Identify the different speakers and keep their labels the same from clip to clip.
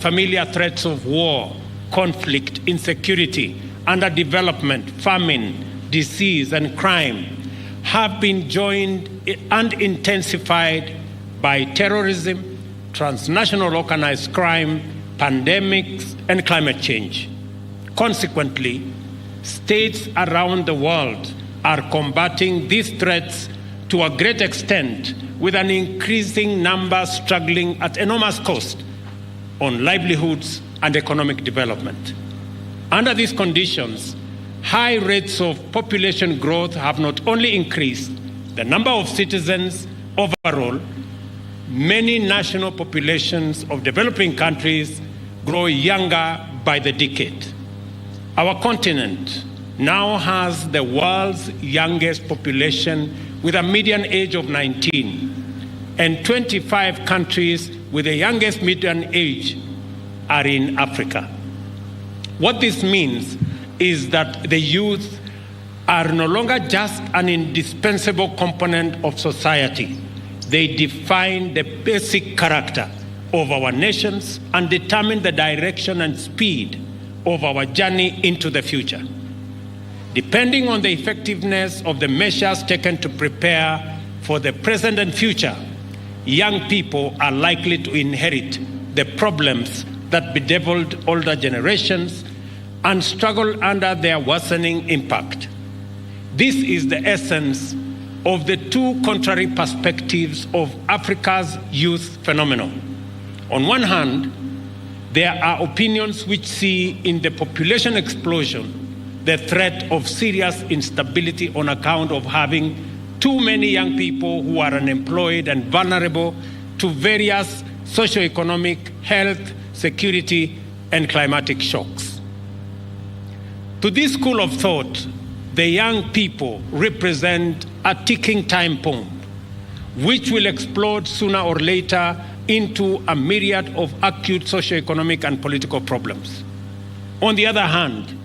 Speaker 1: familiar threats of war, conflict, insecurity, underdevelopment, famine, disease, and crime have been joined and intensified by terrorism, transnational organized crime, pandemics, and climate change. Consequently, states around the world are combating these threats to a great extent, with an increasing number struggling at enormous cost on livelihoods and economic development. Under these conditions, high rates of population growth have not only increased the number of citizens overall, many national populations of developing countries grow younger by the decade. Our continent now has the world's youngest population with a median age of 19, and 25 countries with the youngest median age are in Africa. What this means is that the youth are no longer just an indispensable component of society. They define the basic character of our nations and determine the direction and speed of our journey into the future. Depending on the effectiveness of the measures taken to prepare for the present and future, young people are likely to inherit the problems that bedeviled older generations and struggle under their worsening impact. This is the essence of the two contrary perspectives of Africa's youth phenomenon. On one hand, there are opinions which see in the population explosion the threat of serious instability on account of having too many young people who are unemployed and vulnerable to various socioeconomic, health, security, and climatic shocks. To this school of thought, the young people represent a ticking time bomb, which will explode sooner or later into a myriad of acute socioeconomic and political problems. On the other hand,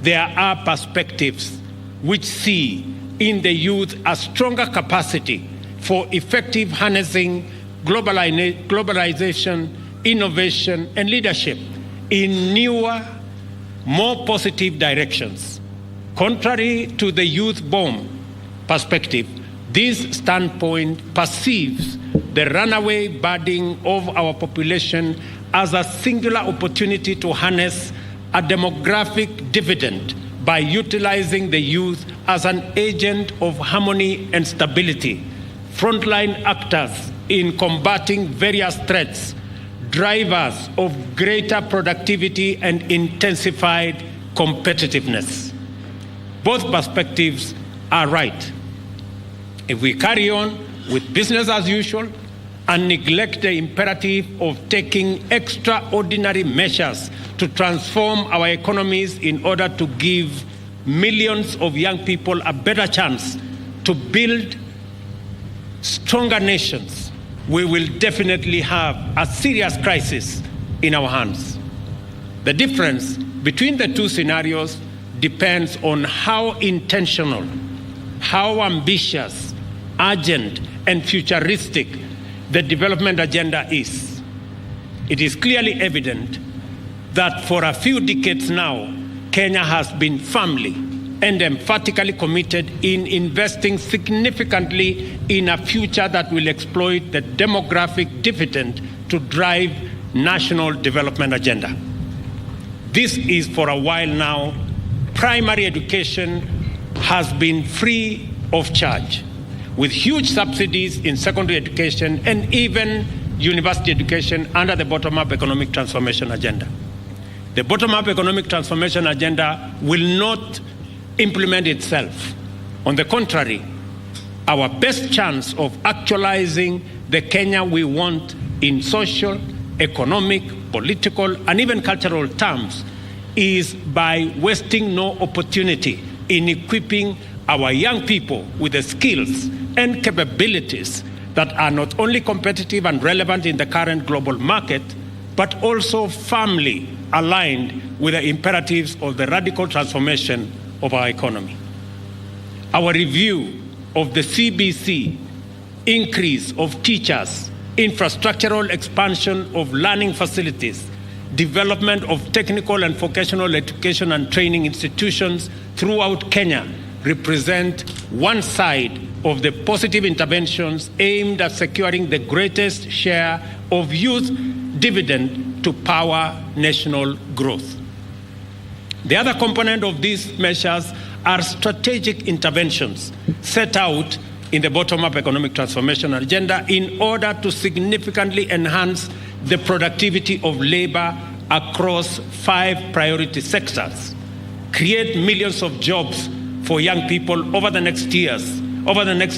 Speaker 1: there are perspectives which see in the youth a stronger capacity for effective harnessing globalization, innovation, and leadership in newer, more positive directions. Contrary to the youth bomb perspective, this standpoint perceives the runaway budding of our population as a singular opportunity to harness a demographic dividend by utilizing the youth as an agent of harmony and stability, frontline actors in combating various threats, drivers of greater productivity and intensified competitiveness. Both perspectives are right. If we carry on with business as usual and neglect the imperative of taking extraordinary measures to transform our economies in order to give millions of young people a better chance to build stronger nations, we will definitely have a serious crisis in our hands. The difference between the two scenarios depends on how intentional, how ambitious, urgent, and futuristic the development agenda is. It is clearly evident that for a few decades now, Kenya has been firmly and emphatically committed in investing significantly in a future that will exploit the demographic dividend to drive national development agenda. This is for a while now. Primary education has been free of charge, with huge subsidies in secondary education and even university education under the bottom-up economic transformation agenda. The bottom-up economic transformation agenda will not implement itself. On the contrary, our best chance of actualizing the Kenya we want in social, economic, political, and even cultural terms is by wasting no opportunity in equipping our young people with the skills and capabilities that are not only competitive and relevant in the current global market, but also firmly aligned with the imperatives of the radical transformation of our economy. Our review of the CBC, increase of teachers, infrastructural expansion of learning facilities, development of technical and vocational education and training institutions throughout Kenya represent one side of the positive interventions aimed at securing the greatest share of youth dividend to power national growth. The other component of these measures are strategic interventions set out in the bottom-up economic transformation agenda in order to significantly enhance the productivity of labor across 5 priority sectors, create millions of jobs for young people over the next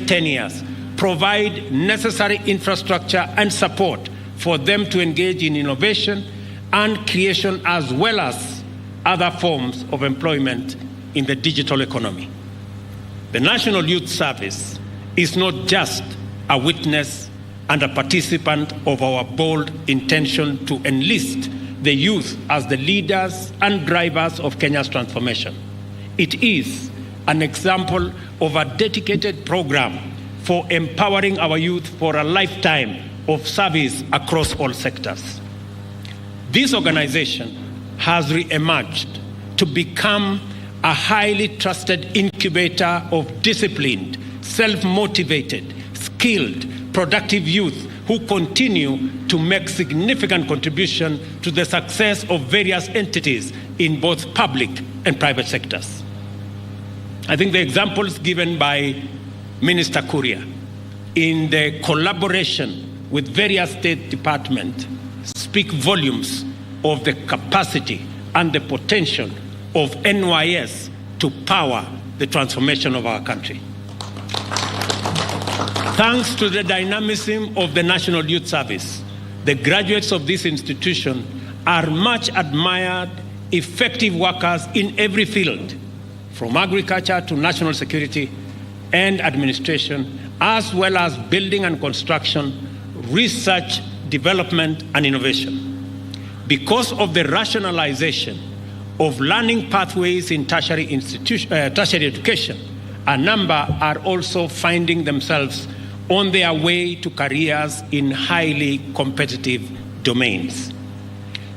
Speaker 1: 10 years, provide necessary infrastructure and support for them to engage in innovation and creation, as well as other forms of employment in the digital economy. The National Youth Service is not just a witness and a participant of our bold intention to enlist the youth as the leaders and drivers of Kenya's transformation. It is an example of a dedicated program for empowering our youth for a lifetime of service across all sectors. This organization has re-emerged to become a highly trusted incubator of disciplined, self-motivated, skilled, productive youth who continue to make significant contribution to the success of various entities in both public and private sectors. I think the examples given by Minister Kuria in the collaboration with various state departments speak volumes of the capacity and the potential of NYS to power the transformation of our country. Thanks to the dynamism of the National Youth Service, the graduates of this institution are much admired, effective workers in every field, from agriculture to national security and administration, as well as building and construction, research, development, and innovation. Because of the rationalization of learning pathways in tertiary education, a number are also finding themselves on their way to careers in highly competitive domains.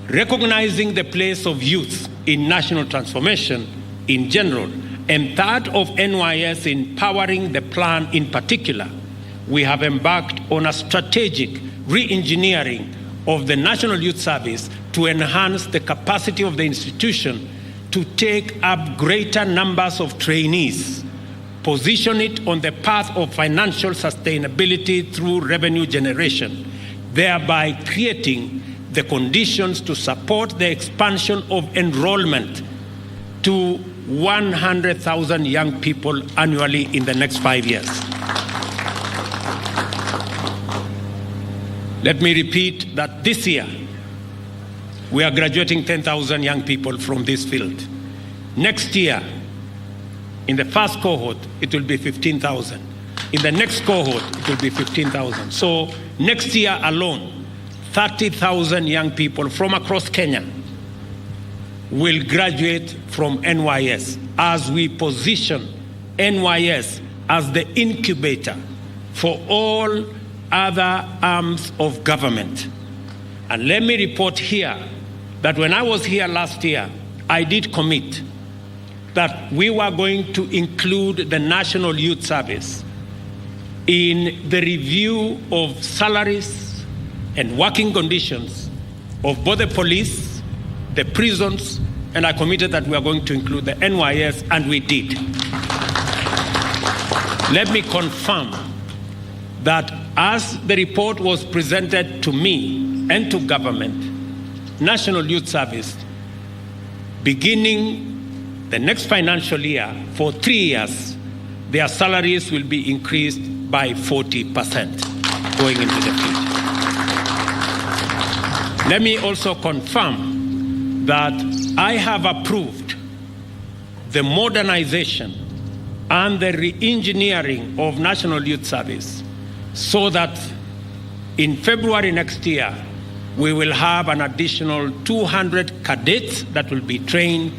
Speaker 1: Recognizing the place of youth in national transformation in general, and that of NYS in powering the plan in particular, we have embarked on a strategic re-engineering of the National Youth Service to enhance the capacity of the institution to take up greater numbers of trainees, position it on the path of financial sustainability through revenue generation, thereby creating the conditions to support the expansion of enrollment to 100,000 young people annually in the next 5 years. Let me repeat that this year, we are graduating 10,000 young people from this field. Next year, in the first cohort, it will be 15,000. In the next cohort, it will be 15,000. So next year alone, 30,000 young people from across Kenya will graduate from NYS as we position NYS as the incubator for all other arms of government. And let me report here that when I was here last year, I did commit that we were going to include the National Youth Service in the review of salaries and working conditions of both the police, the prisons, and I committed that we are going to include the NYS, and we did. Let me confirm that as the report was presented to me and to government, National Youth Service, beginning the next financial year, for 3 years, their salaries will be increased by 40% going into the future. Let me also confirm that I have approved the modernization and the re-engineering of National Youth Service so that in February next year, we will have an additional 200 cadets that will be trained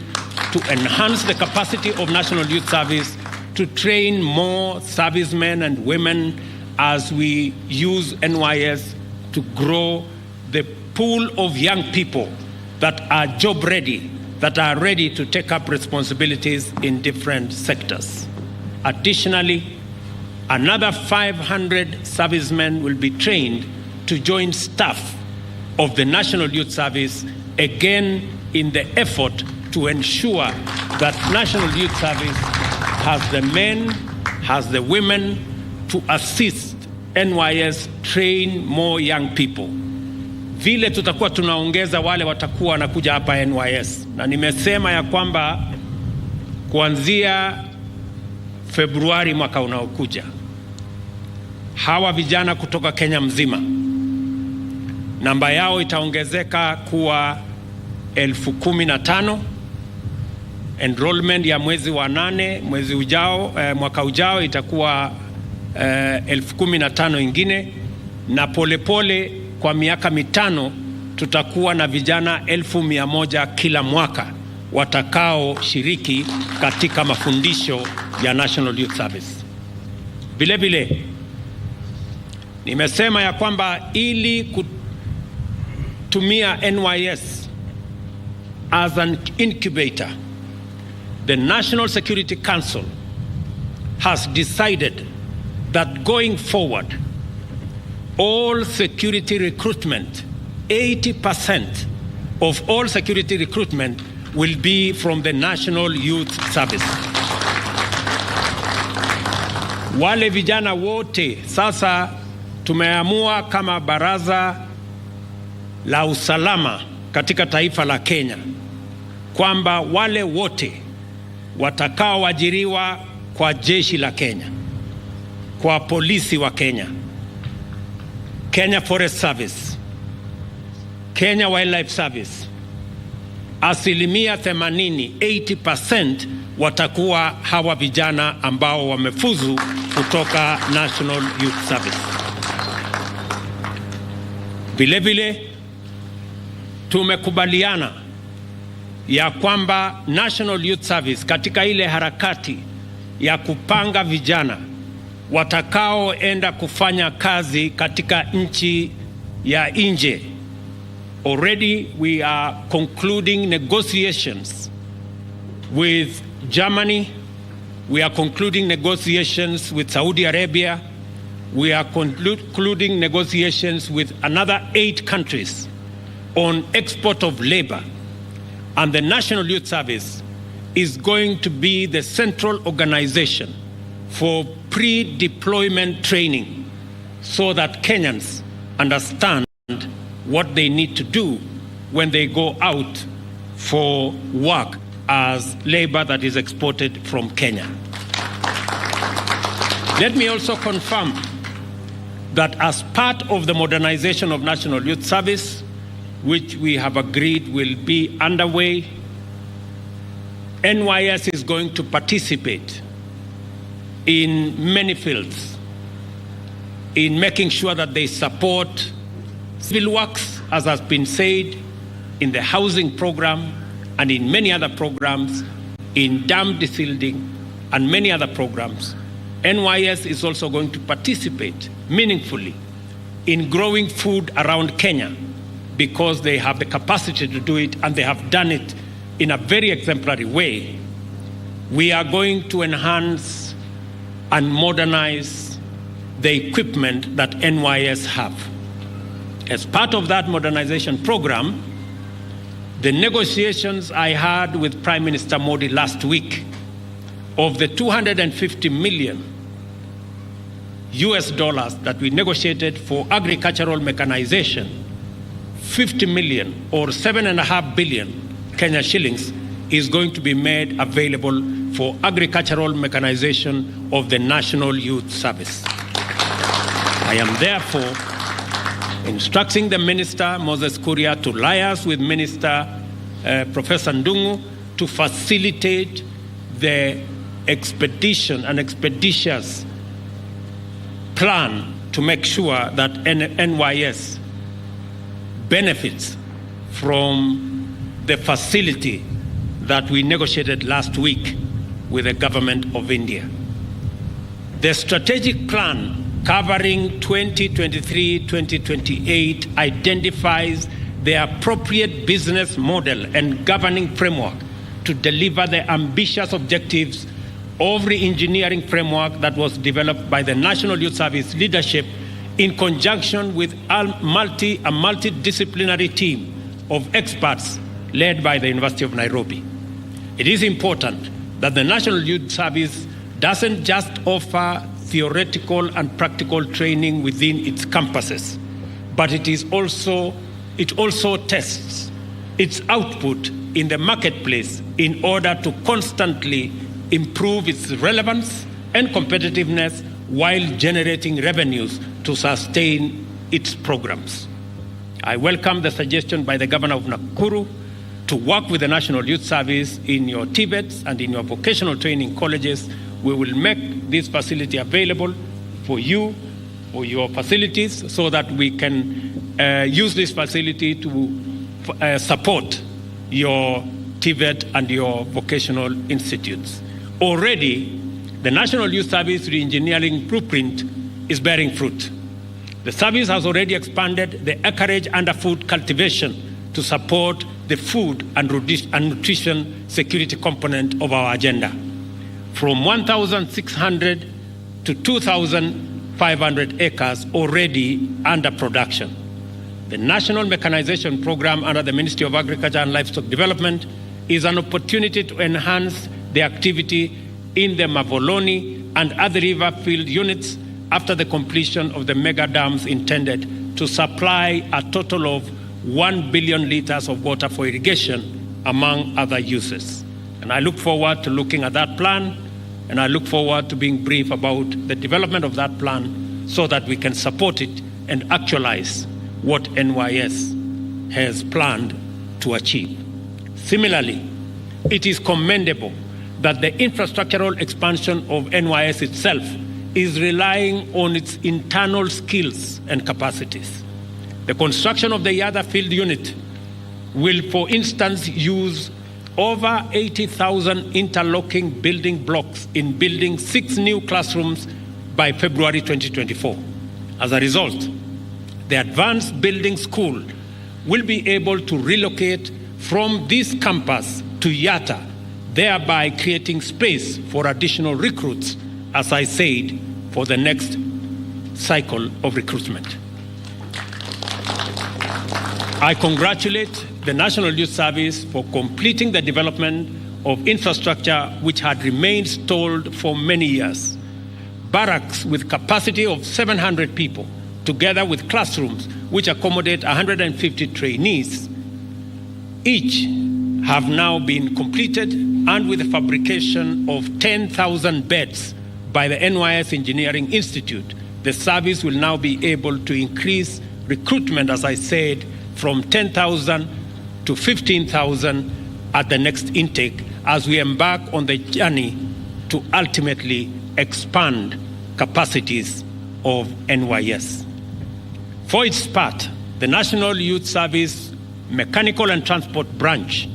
Speaker 1: to enhance the capacity of National Youth Service to train more servicemen and women as we use NYS to grow the pool of young people that are job ready, that are ready to take up responsibilities in different sectors. Additionally, another 500 servicemen will be trained to join staff of the National Youth Service, again in the effort to ensure that National Youth Service has the men, has the women to assist NYS train more young people. Vile tutakuwa tunaongeza wale watakuwa wanakuja hapa NYS, na nimesema ya kwamba kuanzia Februari mwaka unaokuja, hawa vijana kutoka Kenya mzima namba yao itaongezeka kuwa 15,000. Enrollment ya mwezi wa 8 mwezi ujao, mwaka ujao itakuwa 15,000 ingine, na polepole kwa miaka 5 tutakuwa na vijana 1,100 kila mwaka watakao shiriki katika mafundisho ya National Youth Service. Vile vile nimesema ya kwamba ili kutumia NYS as an incubator, the National Security Council has decided that going forward, all security recruitment, 80% of all security recruitment will be from the National Youth Service. Wale vijana wote sasa tumeamua kama baraza la usalama katika taifa la Kenya kwamba wale wote watakaoajiriwa kwa jeshi la Kenya, kwa polisi wa Kenya, Kenya Forest Service, Kenya Wildlife Service, 80% watakuwa hawa vijana ambao wamefuzu kutoka National Youth Service. Vile vile tumekubaliana ya kwamba National Youth Service katika ile harakati ya kupanga vijana watakaoenda kufanya kazi katika nchi ya nje, already we are concluding negotiations with Germany, we are concluding negotiations with Saudi Arabia, we are concluding negotiations with another 8 countries on export of labor. And the National Youth Service is going to be the central organization for pre-deployment training so that Kenyans understand what they need to do when they go out for work as labor that is exported from Kenya. Let me also confirm that as part of the modernization of National Youth Service, which we have agreed will be underway, NYS is going to participate in many fields in making sure that they support civil works, as has been said, in the housing program and in many other programs, in dam desilting and many other programs. NYS is also going to participate meaningfully in growing food around Kenya, because they have the capacity to do it and they have done it in a very exemplary way. We are going to enhance and modernize the equipment that NYS have. As part of that modernization program, the negotiations I had with Prime Minister Modi last week of the $250 million that we negotiated for agricultural mechanization, 50 million or 7.5 billion Kenya shillings is going to be made available for agricultural mechanization of the National Youth Service. I am therefore instructing the Minister, Moses Kuria, to liaise with Minister Professor Ndungu to facilitate the expedition and expeditious plan to make sure that NYS benefits from the facility that we negotiated last week with the government of India. The strategic plan covering 2023-2028 identifies the appropriate business model and governing framework to deliver the ambitious objectives of re-engineering framework that was developed by the National Youth Service leadership in conjunction with a multidisciplinary team of experts led by the University of Nairobi. It is important that the National Youth Service doesn't just offer theoretical and practical training within its campuses, but it also tests its output in the marketplace in order to constantly improve its relevance and competitiveness while generating revenues to sustain its programs. I welcome the suggestion by the Governor of Nakuru to work with the National Youth Service in your TVETs and in your vocational training colleges. We will make this facility available for you, for your facilities, so that we can use this facility to support your TVET and your vocational institutes. Already, the National Youth Service Reengineering Blueprint is bearing fruit. The service has already expanded the acreage under food cultivation to support the food and nutrition security component of our agenda, from 1,600 to 2,500 acres already under production. The National Mechanization Program under the Ministry of Agriculture and Livestock Development is an opportunity to enhance the activity in the Mavoloni and other river field units after the completion of the mega dams intended to supply a total of 1 billion liters of water for irrigation, among other uses. And I look forward to looking at that plan, and I look forward to being brief about the development of that plan so that we can support it and actualize what NYS has planned to achieve. Similarly, it is commendable that the infrastructural expansion of NYS itself is relying on its internal skills and capacities. The construction of the Yada Field Unit will, for instance, use over 80,000 interlocking building blocks in building 6 new classrooms by February 2024. As a result, the Advanced Building School will be able to relocate from this campus to Yatta, thereby creating space for additional recruits, as I said, for the next cycle of recruitment. I congratulate the National Youth Service for completing the development of infrastructure which had remained stalled for many years. Barracks with capacity of 700 people, together with classrooms which accommodate 150 trainees, each have now been completed, and with the fabrication of 10,000 beds by the NYS Engineering Institute, the service will now be able to increase recruitment, as I said, from 10,000 to 15,000 at the next intake as we embark on the journey to ultimately expand capacities of NYS. For its part, the National Youth Service Mechanical and Transport Branch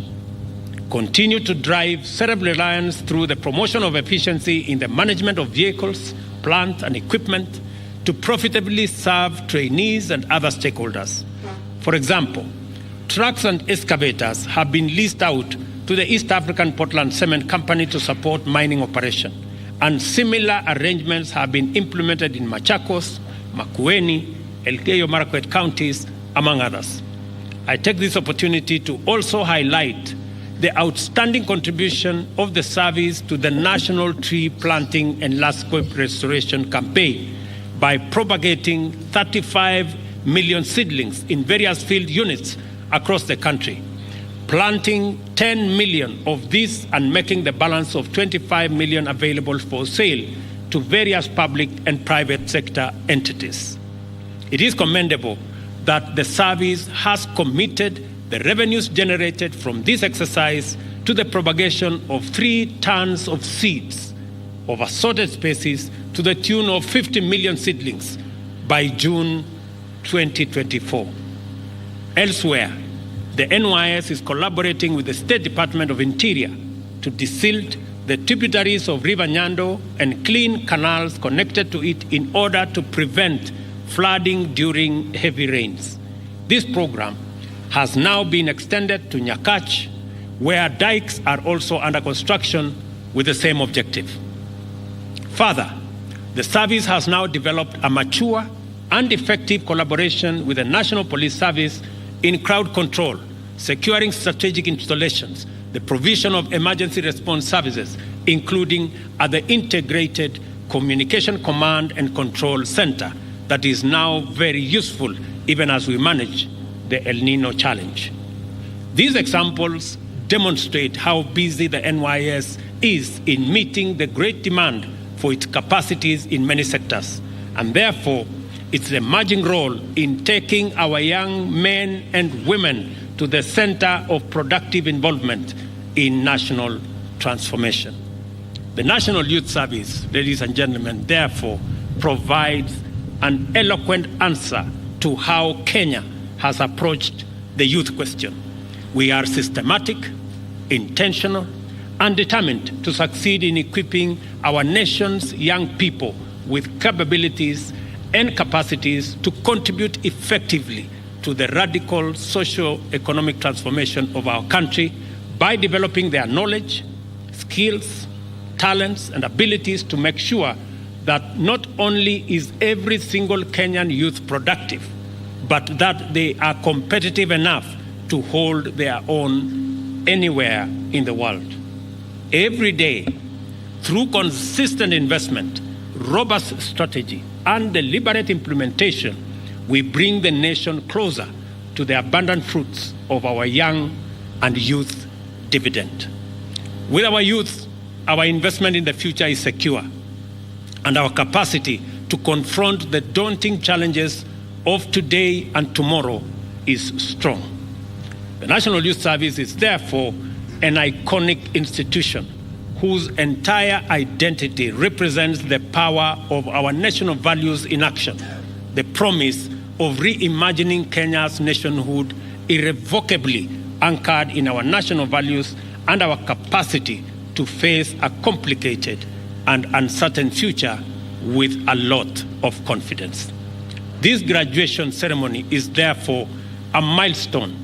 Speaker 1: continue to drive self-reliance through the promotion of efficiency in the management of vehicles, plant, and equipment to profitably serve trainees and other stakeholders. For example, trucks and excavators have been leased out to the East African Portland Cement Company to support mining operation, and similar arrangements have been implemented in Machakos, Makueni, Elgeyo Marakwet counties, among others. I take this opportunity to also highlight the outstanding contribution of the service to the National Tree Planting and Landscape Restoration Campaign by propagating 35 million seedlings in various field units across the country, planting 10 million of these and making the balance of 25 million available for sale to various public and private sector entities. It is commendable that the service has committed the revenues generated from this exercise to the propagation of 3 tons of seeds of assorted species to the tune of 50 million seedlings by June 2024. Elsewhere, the NYS is collaborating with the State Department of Interior to desilt the tributaries of River Nyando and clean canals connected to it in order to prevent flooding during heavy rains. This program has now been extended to Nyakach, where dikes are also under construction with the same objective. Further, the service has now developed a mature and effective collaboration with the National Police Service in crowd control, securing strategic installations, the provision of emergency response services, including at the Integrated Communication Command and Control Center that is now very useful even as we manage the El Nino challenge. These examples demonstrate how busy the NYS is in meeting the great demand for its capacities in many sectors, and therefore its emerging role in taking our young men and women to the center of productive involvement in national transformation. The National Youth Service, ladies and gentlemen, therefore provides an eloquent answer to how Kenya has approached the youth question. We are systematic, intentional, and determined to succeed in equipping our nation's young people with capabilities and capacities to contribute effectively to the radical socio-economic transformation of our country by developing their knowledge, skills, talents, and abilities to make sure that not only is every single Kenyan youth productive, but that they are competitive enough to hold their own anywhere in the world. Every day, through consistent investment, robust strategy, and deliberate implementation, we bring the nation closer to the abundant fruits of our young and youth dividend. With our youth, our investment in the future is secure, and our capacity to confront the daunting challenges of today and tomorrow is strong. The National Youth Service is therefore an iconic institution whose entire identity represents the power of our national values in action, the promise of reimagining Kenya's nationhood irrevocably anchored in our national values and our capacity to face a complicated and uncertain future with a lot of confidence. This graduation ceremony is therefore a milestone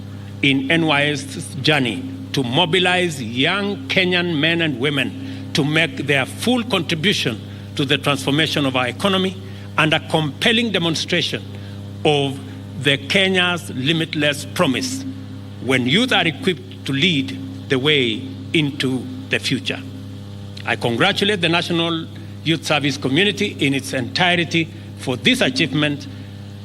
Speaker 1: in NYS's journey to mobilize young Kenyan men and women to make their full contribution to the transformation of our economy, and a compelling demonstration of the Kenya's limitless promise when youth are equipped to lead the way into the future. I congratulate the National Youth Service community in its entirety for this achievement,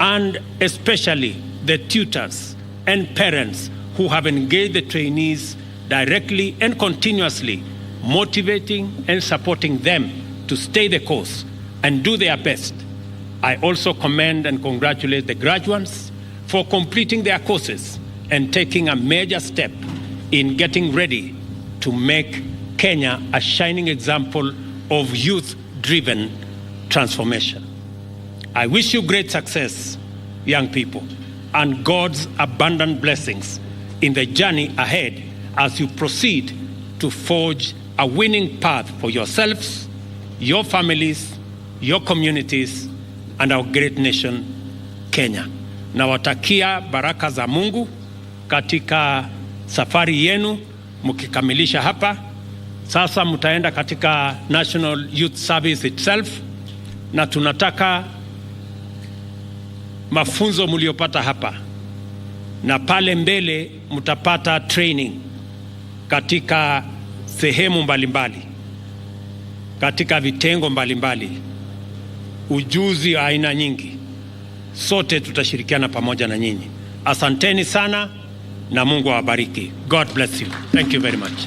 Speaker 1: and especially the tutors and parents who have engaged the trainees directly and continuously, motivating and supporting them to stay the course and do their best. I also commend and congratulate the graduates for completing their courses and taking a major step in getting ready to make Kenya a shining example of youth-driven transformation. I wish you great success, young people, and God's abundant blessings in the journey ahead as you proceed to forge a winning path for yourselves, your families, your communities, and our great nation, Kenya. Nawatakia baraka za Mungu katika safari yenu mkikamilisha hapa. Sasa mtaenda katika National Youth Service itself, na tunataka mafunzo mliopata hapa, na pale mbele mtapata training katika sehemu mbalimbali, katika vitengo mbalimbali, ujuzi wa aina nyingi. Sote tutashirikiana pamoja na nyinyi. Asanteni sana na Mungu awabariki. God bless you. Thank you very much.